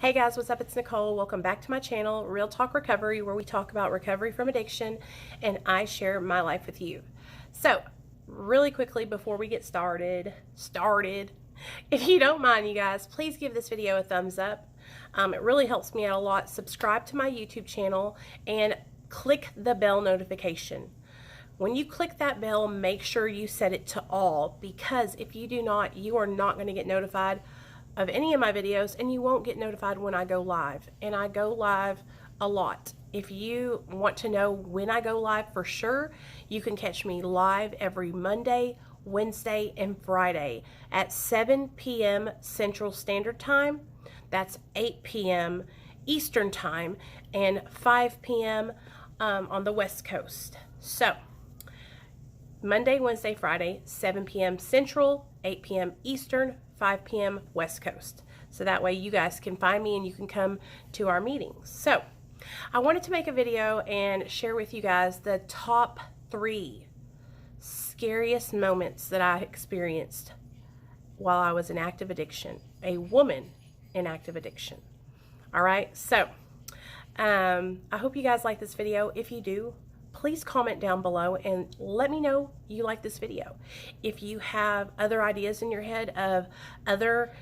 Hey guys, what's up? It's Nicole. Welcome back to my channel, Real Talk Recovery, where we talk about recovery from addiction and I share my life with you. So, really quickly before we get started, if you don't mind, you guys, please give this video a thumbs up. It really helps me out a lot. Subscribe to my YouTube channel and click the bell notification. When you click that bell, make sure you set it to all, because if you do not, you are not going to get notified of any of my videos, and you won't get notified when I go live. And I go live a lot. If you want to know when I go live for sure, you can catch me live every Monday, Wednesday, and Friday at 7 p.m. Central Standard Time. That's 8 p.m. Eastern Time and 5 p.m. On the West Coast. So, Monday, Wednesday, Friday, 7 p.m. Central, 8 p.m. Eastern, 5 p.m. West Coast. So that way you guys can find me and you can come to our meetings. So I wanted to make a video and share with you guys the top 3 scariest moments that I experienced while I was in active addiction, a woman in active addiction. All right, so I hope you guys like this video. If you do, please comment down below and let me know you like this video. If you have other ideas in your head of other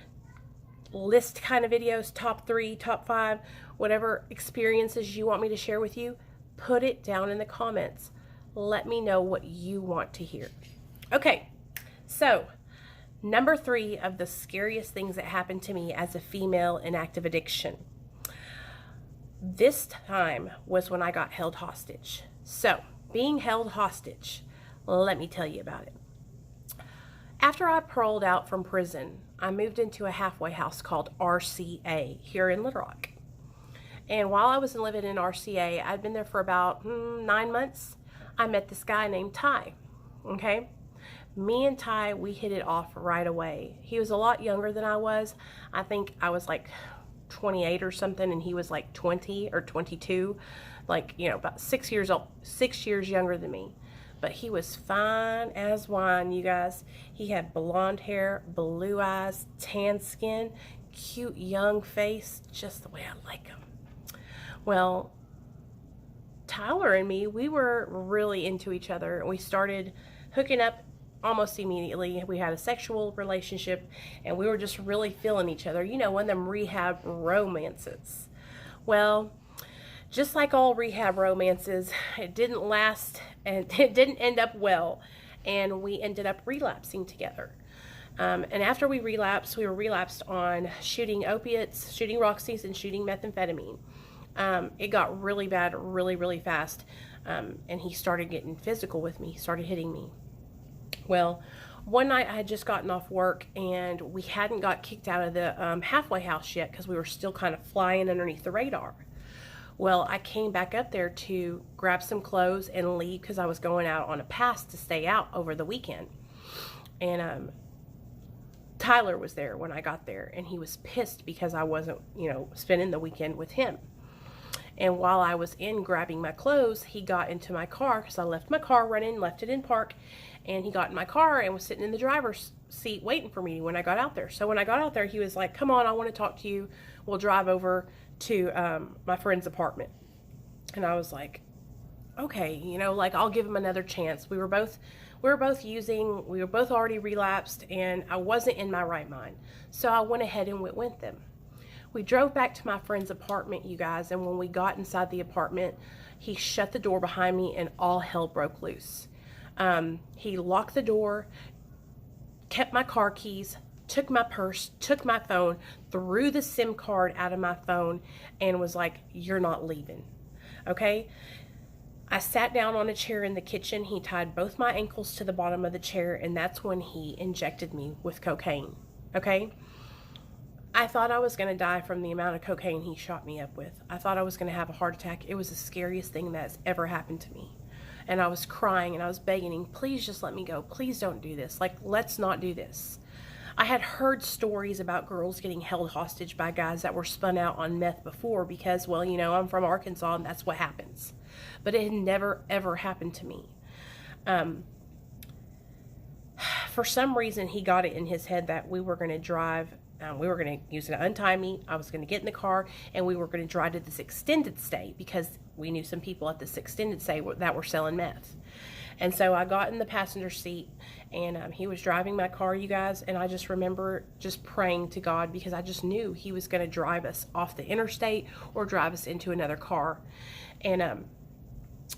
list kind of videos, top 3, top 5, whatever experiences you want me to share with you, put it down in the comments. Let me know what you want to hear. Okay, so number 3 of the scariest things that happened to me as a female in active addiction. This time was when I got held hostage. So, being held hostage, let me tell you about it. After I paroled out from prison, I moved into a halfway house called RCA here in Little Rock. And while I was living in RCA, I'd been there for about 9 months. I met this guy named Ty, okay? Me and Ty, we hit it off right away. He was a lot younger than I was. I think I was like 28 or something, and he was like 20 or 22, like, you know, about 6 years old, 6 years younger than me. But he was fine as wine, you guys. He had blonde hair, blue eyes, tan skin, cute young face, just the way I like him. Well, Tyler and me, we were really into each other. We started hooking up almost immediately. We had a sexual relationship, and we were just really feeling each other. You know, one of them rehab romances. Well, just like all rehab romances, it didn't last, and it didn't end up well, and we ended up relapsing together. And after we relapsed, we were relapsed on shooting opiates, shooting Roxys, and shooting methamphetamine. It got really bad really, really fast, and he started getting physical with me. He started hitting me. Well, one night I had just gotten off work, and we hadn't got kicked out of the halfway house yet because we were still kind of flying underneath the radar. Well, I came back up there to grab some clothes and leave because I was going out on a pass to stay out over the weekend. And Tyler was there when I got there, and he was pissed because I wasn't, you know, spending the weekend with him. And while I was in grabbing my clothes, he got into my car because I left my car running, left it in park, and he got in my car and was sitting in the driver's seat waiting for me when I got out there. So when I got out there, he was like, "Come on, I want to talk to you. We'll drive over to my friend's apartment." And I was like, okay, you know, like, I'll give him another chance. We were both already relapsed, and I wasn't in my right mind. So I went ahead and went with them. We drove back to my friend's apartment, you guys, and when we got inside the apartment, he shut the door behind me and all hell broke loose. He locked the door, kept my car keys, took my purse, took my phone, threw the SIM card out of my phone, and was like, "You're not leaving." Okay? I sat down on a chair in the kitchen. He tied both my ankles to the bottom of the chair, and that's when he injected me with cocaine. Okay? I thought I was going to die from the amount of cocaine he shot me up with. I thought I was going to have a heart attack. It was the scariest thing that's ever happened to me. And I was crying and I was begging him, "Please just let me go. Please don't do this. Like, let's not do this." I had heard stories about girls getting held hostage by guys that were spun out on meth before because, well, you know, I'm from Arkansas and that's what happens. But it had never, ever happened to me. For some reason, he got it in his head that we were going to drive we were going to, he was going to untie me. I was going to get in the car, and we were going to drive to this extended stay because we knew some people at this extended stay that were selling meth. And so I got in the passenger seat, and he was driving my car, you guys, and I just remember just praying to God because I just knew he was going to drive us off the interstate or drive us into another car. And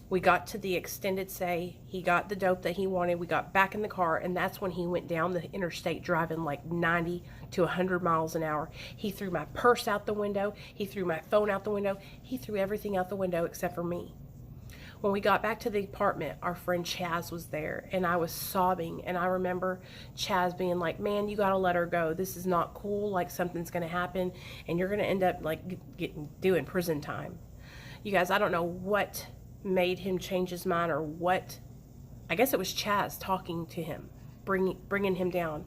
we got to the extended stay. He got the dope that he wanted. We got back in the car, and that's when he went down the interstate driving like 90 to 100 miles an hour. He threw my purse out the window. He threw my phone out the window. He threw everything out the window except for me. When we got back to the apartment, our friend Chaz was there, and I was sobbing. And I remember Chaz being like, man, you got to let her go. This is not cool. Like, something's going to happen, and you're going to end up like doing prison time. You guys, I don't know what made him change his mind or what. I guess it was Chaz talking to him, bringing him down.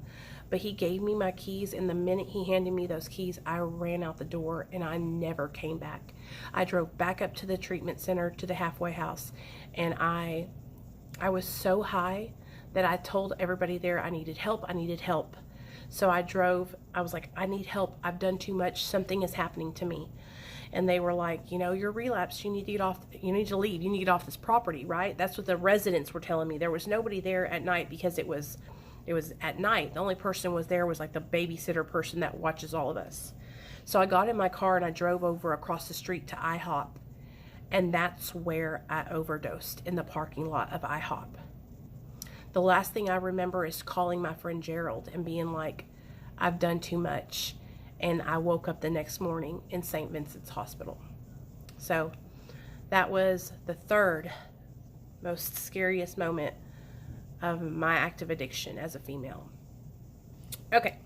But he gave me my keys, and the minute he handed me those keys, I ran out the door, and I never came back. I drove back up to the treatment center, to the halfway house, and I was so high that I told everybody there I needed help. I needed help. So I was like, I need help. I've done too much. Something is happening to me. And they were like, you know, you're relapsed. You need to get off. You need to leave. You need to get off this property, right? That's what the residents were telling me. There was nobody there at night because it was at night. The only person was there was like the babysitter person that watches all of us. So I got in my car and I drove over across the street to IHOP. And that's where I overdosed, in the parking lot of IHOP. The last thing I remember is calling my friend Gerald and being like, I've done too much. And I woke up the next morning in St. Vincent's Hospital. So that was the third most scariest moment of my active addiction as a female. Okay.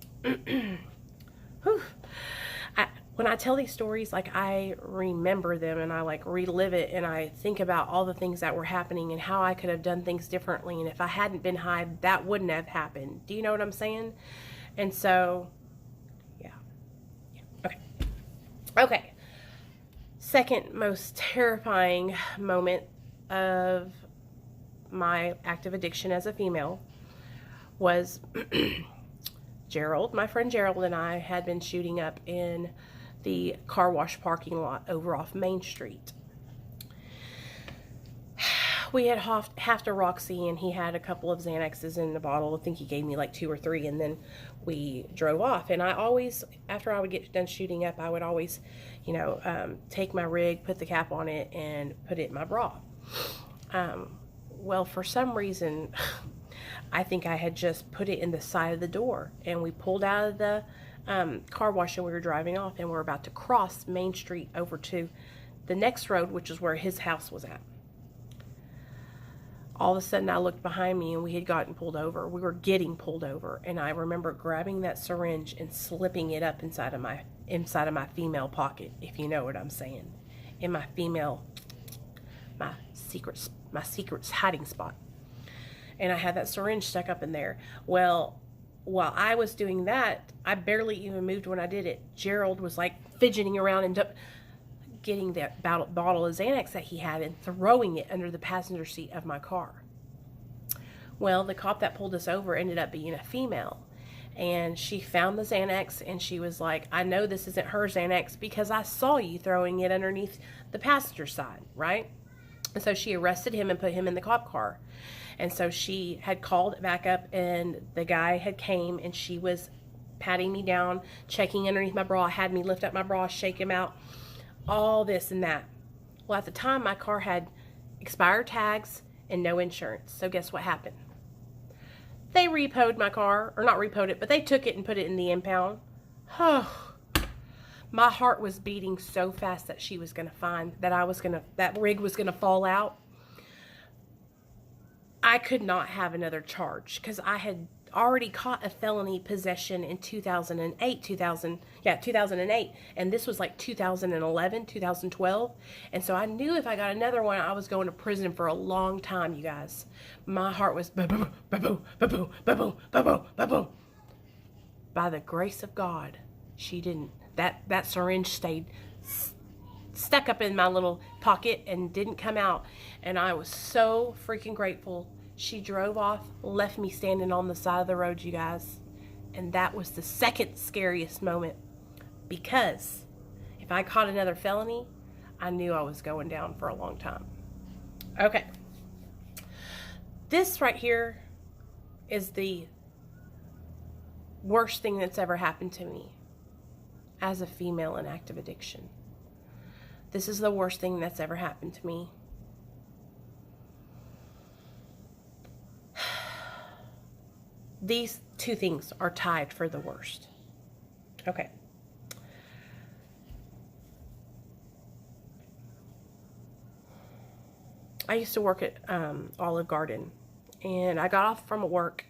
When I tell these stories, like, I remember them and I like relive it, and I think about all the things that were happening and how I could have done things differently. And if I hadn't been high, that wouldn't have happened. Do you know what I'm saying? And so, yeah. Okay. Second most terrifying moment of my active addiction as a female was Gerald. My friend Gerald and I had been shooting up in the car wash parking lot over off Main Street. We had half to Roxy, and he had a couple of Xanaxes in the bottle. I think he gave me like 2 or 3, and then we drove off. And I always, after I would get done shooting up, I would always, take my rig, put the cap on it, and put it in my bra. Well, for some reason, I think I had just put it in the side of the door, and we pulled out of the car wash, and we were driving off, and we're about to cross Main Street over to the next road, which is where his house was at. All of a sudden, I looked behind me, and we had gotten pulled over. We were getting pulled over, and I remember grabbing that syringe and slipping it up inside of my female pocket, if you know what I'm saying, in my secret hiding spot. And I had that syringe stuck up in there. Well, while I was doing that, I barely even moved when I did it. Gerald was like fidgeting around and getting that bottle of Xanax that he had and throwing it under the passenger seat of my car. Well, the cop that pulled us over ended up being a female. And she found the Xanax, and she was like, I know this isn't her Xanax because I saw you throwing it underneath the passenger side, right? And so she arrested him and put him in the cop car. And so she had called back up, and the guy had came, and she was patting me down, checking underneath my bra, had me lift up my bra, shake him out, all this and that. Well, at the time, my car had expired tags and no insurance. So guess what happened? They repoed my car, or not repoed it, but they took it and put it in the impound. Oh, my heart was beating so fast that she was going to find that that rig was going to fall out. I could not have another charge because I had already caught a felony possession in 2008, and this was like 2011, 2012, and so I knew if I got another one, I was going to prison for a long time, you guys. My heart was ba-boom, ba-boom, ba-boom, ba-boom, ba-boom, ba-boom. By the grace of God, she didn't. That syringe stayed stuck up in my little pocket and didn't come out, and I was so freaking grateful. She drove off, left me standing on the side of the road, you guys. And that was the second scariest moment, because if I caught another felony, I knew I was going down for a long time. Okay. This right here is the worst thing that's ever happened to me as a female in active addiction. This is the worst thing that's ever happened to me. These two things are tied for the worst. Okay. I used to work at Olive Garden, and I got off from work,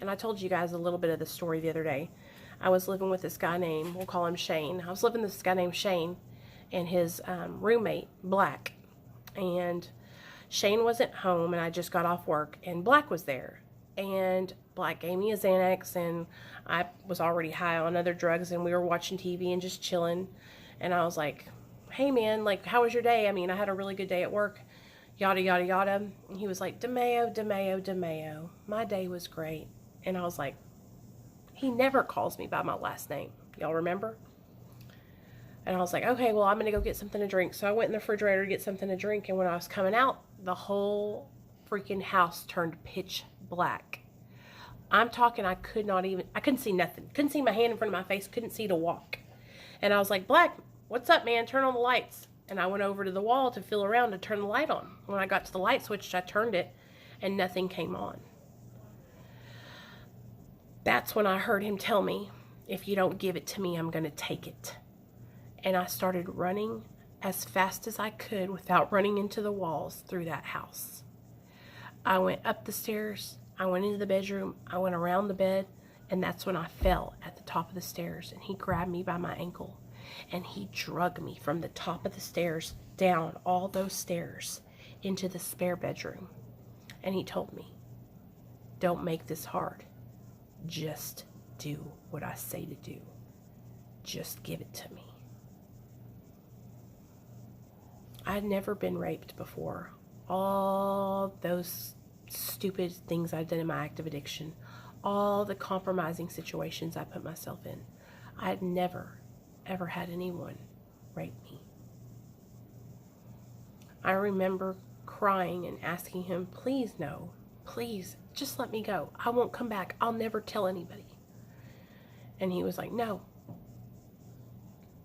and I told you guys a little bit of the story the other day. I was living with this guy named, we'll call him Shane. I was living with this guy named Shane and his roommate, Black. And Shane wasn't home, and I just got off work, and Black was there. And Black gave me a Xanax, and I was already high on other drugs, and we were watching TV and just chilling. And I was like, hey man, like, how was your day? I mean, I had a really good day at work, yada, yada, yada. And he was like, DeMayo, DeMayo, DeMayo. My day was great. And I was like, he never calls me by my last name. Y'all remember? And I was like, okay, well, I'm going to go get something to drink. So I went in the refrigerator to get something to drink. And when I was coming out, the whole freaking house turned pitch black. I'm talking, I couldn't see nothing. Couldn't see my hand in front of my face. Couldn't see to walk. And I was like, Black, what's up, man? Turn on the lights. And I went over to the wall to feel around to turn the light on. When I got to the light switch, I turned it, and nothing came on. That's when I heard him tell me, if you don't give it to me, I'm going to take it. And I started running as fast as I could without running into the walls through that house. I went up the stairs, I went into the bedroom, I went around the bed, and that's when I fell at the top of the stairs, and he grabbed me by my ankle, and he dragged me from the top of the stairs down all those stairs into the spare bedroom. And he told me, don't make this hard. Just do what I say to do. Just give it to me. I had never been raped before. All those stupid things I've done in my active addiction, all the compromising situations I put myself in, I had never, ever had anyone rape me. I remember crying and asking him, please no, please, just let me go. I won't come back. I'll never tell anybody. And he was like, no,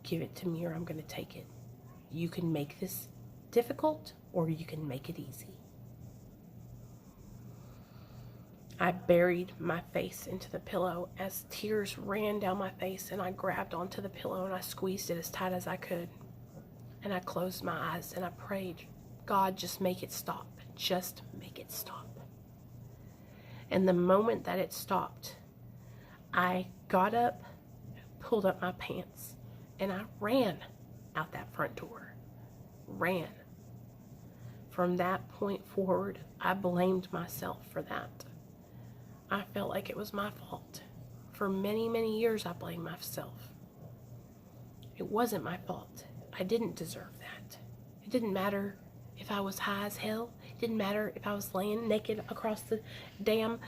give it to me or I'm going to take it. You can make this difficult or you can make it easy. I buried my face into the pillow as tears ran down my face, and I grabbed onto the pillow and I squeezed it as tight as I could. And I closed my eyes and I prayed, God, just make it stop. Just make it stop. And the moment that it stopped, I got up, pulled up my pants, and I ran out that front door. Ran. From that point forward, I blamed myself for that. I felt like it was my fault. For many, many years, I blamed myself. It wasn't my fault. I didn't deserve that. It didn't matter if I was high as hell. It didn't matter if I was laying naked across the damn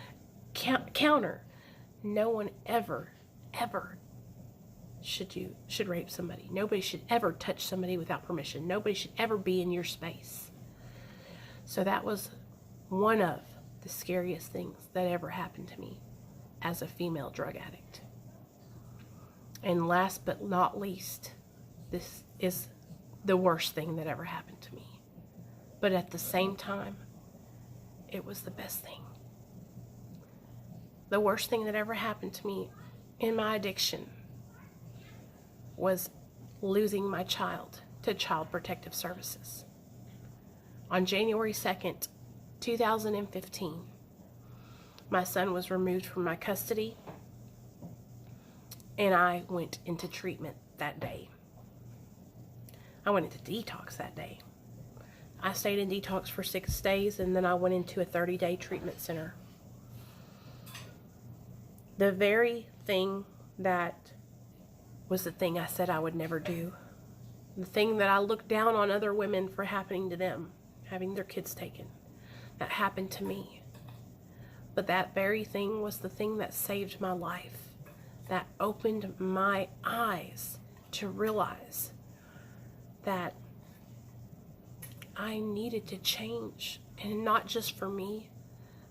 counter. No one ever should rape somebody. Nobody should ever touch somebody without permission. Nobody should ever be in your space. So that was one of the scariest things that ever happened to me as a female drug addict. And last but not least, this is the worst thing that ever happened to me. But at the same time, it was the best thing. The worst thing that ever happened to me in my addiction was losing my child to Child Protective Services. On January 2nd, 2015, my son was removed from my custody, and I went into treatment that day. I went into detox that day. I stayed in detox for 6 days, and then I went into a 30-day treatment center. The very thing that was the thing I said I would never do, the thing that I looked down on other women for happening to them, having their kids taken, that happened to me. But that very thing was the thing that saved my life. that opened my eyes to realize that I needed to change, and not just for me,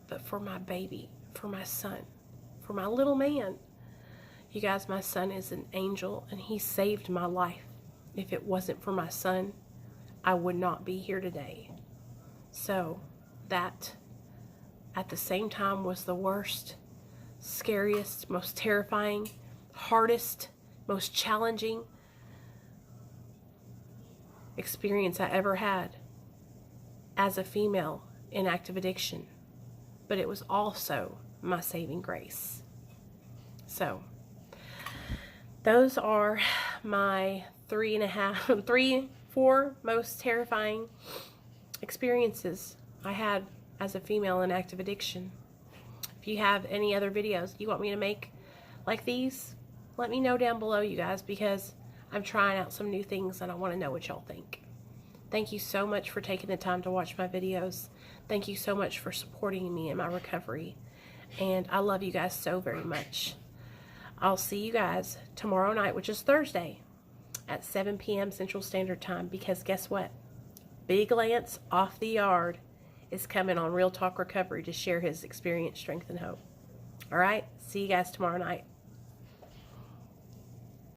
but for my baby, for my son, for my little man. You guys, my son is an angel, and he saved my life. If it wasn't for my son, I would not be here today. So that, at the same time, was the worst, scariest, most terrifying, hardest, most challenging experience I ever had as a female in active addiction. But it was also my saving grace. So those are my 4 most terrifying experiences I had as a female in active addiction. If you have any other videos you want me to make like these, let me know down below, you guys, because I'm trying out some new things and I want to know what y'all think. Thank you so much for taking the time to watch my videos. Thank you so much for supporting me in my recovery. And I love you guys so very much. I'll see you guys tomorrow night, which is Thursday, at 7 p.m. Central Standard Time, because guess what? Big Lance off the yard is coming on Real Talk Recovery to share his experience, strength, and hope. All right? See you guys tomorrow night.